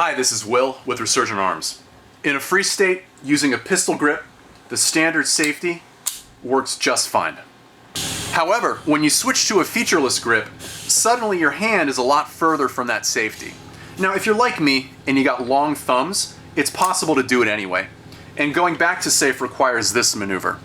Hi, this is Will with Resurgent Arms. In a free state, using a pistol grip, the standard safety works just fine. However, when you switch to a featureless grip, suddenly your hand is a lot further from that safety. Now, if you're like me and you got long thumbs, it's possible to do it anyway. And going back to safe requires this maneuver.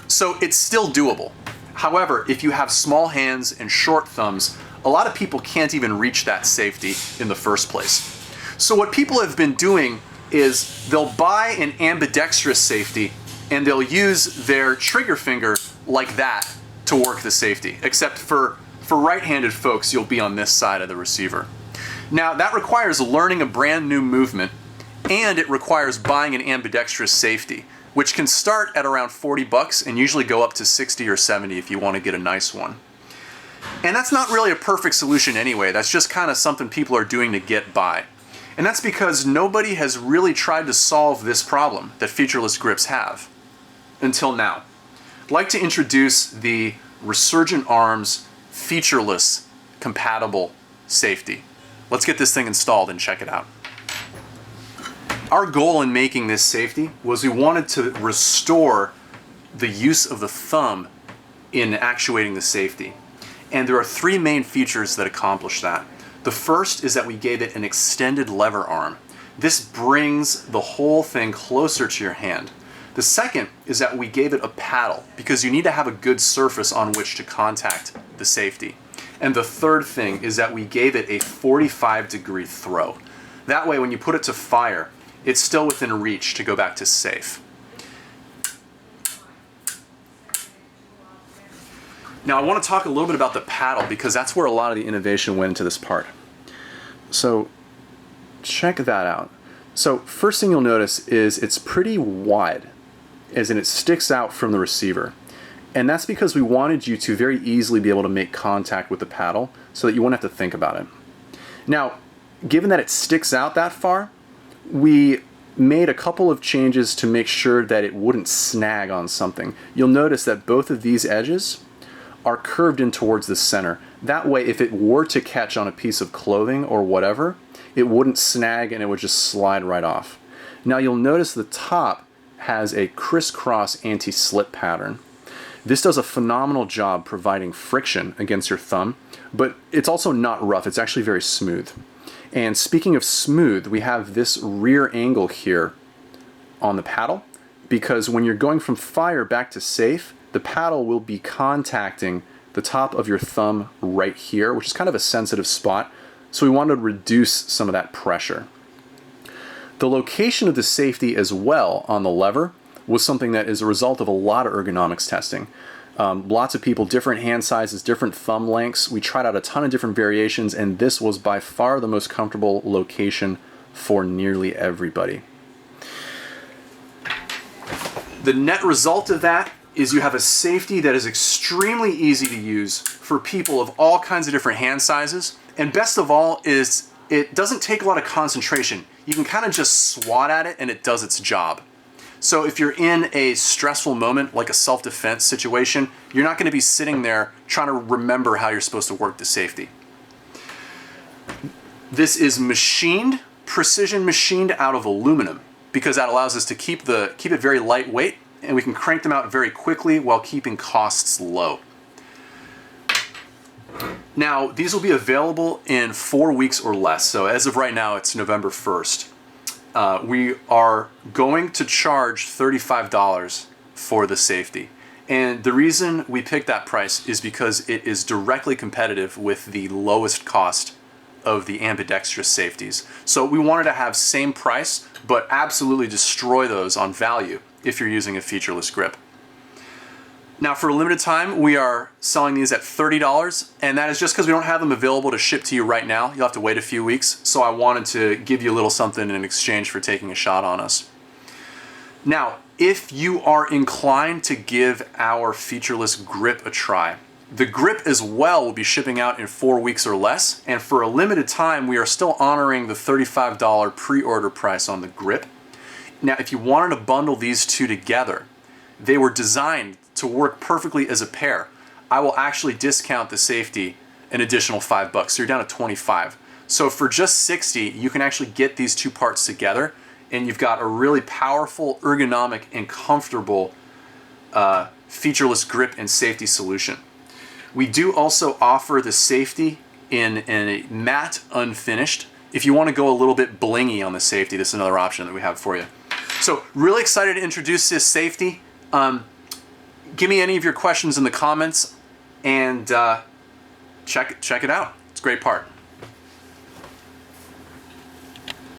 So it's still doable. However, if you have small hands and short thumbs, a lot of people can't even reach that safety in the first place. So what people have been doing is they'll buy an ambidextrous safety and they'll use their trigger finger like that to work the safety. Except for right-handed folks, you'll be on this side of the receiver. Now, that requires learning a brand new movement, and it requires buying an ambidextrous safety, which can start at around 40 bucks and usually go up to 60 or 70 if you want to get a nice one. And that's not really a perfect solution anyway. That's just kind of something people are doing to get by. And that's because nobody has really tried to solve this problem that featureless grips have until now. I'd like to introduce the Resurgent Arms featureless compatible safety. Let's get this thing installed and check it out. Our goal in making this safety was we wanted to restore the use of the thumb in actuating the safety. And there are three main features that accomplish that. The first is that we gave it an extended lever arm. This brings the whole thing closer to your hand. The second is that we gave it a paddle because you need to have a good surface on which to contact the safety. And the third thing is that we gave it a 45-degree throw. That way when you put it to fire, it's still within reach to go back to safe. Now I want to talk a little bit about the paddle because that's where a lot of the innovation went into this part. So check that out. So first thing you'll notice is it's pretty wide, as in it sticks out from the receiver. And that's because we wanted you to very easily be able to make contact with the paddle so that you won't have to think about it. Now, given that it sticks out that far, we made a couple of changes to make sure that it wouldn't snag on something. You'll notice that both of these edges are curved in towards the center. That way, if it were to catch on a piece of clothing or whatever, it wouldn't snag and it would just slide right off. Now you'll notice the top has a crisscross anti-slip pattern. This does a phenomenal job providing friction against your thumb, but it's also not rough, it's actually very smooth. And speaking of smooth, we have this rear angle here on the paddle, because when you're going from fire back to safe, the paddle will be contacting the top of your thumb right here, which is kind of a sensitive spot, so we wanted to reduce some of that pressure. The location of the safety as well on the lever was something that is a result of a lot of ergonomics testing. Lots of people, different hand sizes, different thumb lengths. We tried out a ton of different variations, and this was by far the most comfortable location for nearly everybody. The net result of that is you have a safety that is extremely easy to use for people of all kinds of different hand sizes. And best of all is it doesn't take a lot of concentration. You can kind of just swat at it and it does its job. So if you're in a stressful moment, like a self-defense situation, you're not going to be sitting there trying to remember how you're supposed to work the safety. This is machined, precision machined out of aluminum, because that allows us to keep it very lightweight, and we can crank them out very quickly while keeping costs low. Now, these will be available in 4 weeks or less. So as of right now, it's November 1st. We are going to charge $35 for the safety. And the reason we picked that price is because it is directly competitive with the lowest cost of the ambidextrous safeties. So we wanted to have same price, but absolutely destroy those on value if you're using a featureless grip. Now for a limited time, we are selling these at $30, and that is just because we don't have them available to ship to you right now. You'll have to wait a few weeks, so I wanted to give you a little something in exchange for taking a shot on us. Now, if you are inclined to give our featureless grip a try, the grip as well will be shipping out in 4 weeks or less, and for a limited time, we are still honoring the $35 pre-order price on the grip. Now, if you wanted to bundle these two together, they were designed to work perfectly as a pair. I will actually discount the safety an additional $5, so you're down to 25. So for just 60, you can actually get these two parts together, and you've got a really powerful, ergonomic, and comfortable featureless grip and safety solution. We do also offer the safety in a matte unfinished. If you want to go a little bit blingy on the safety, this is another option that we have for you. So really excited to introduce this safety. Give me any of your questions in the comments, and check it out. It's a great part.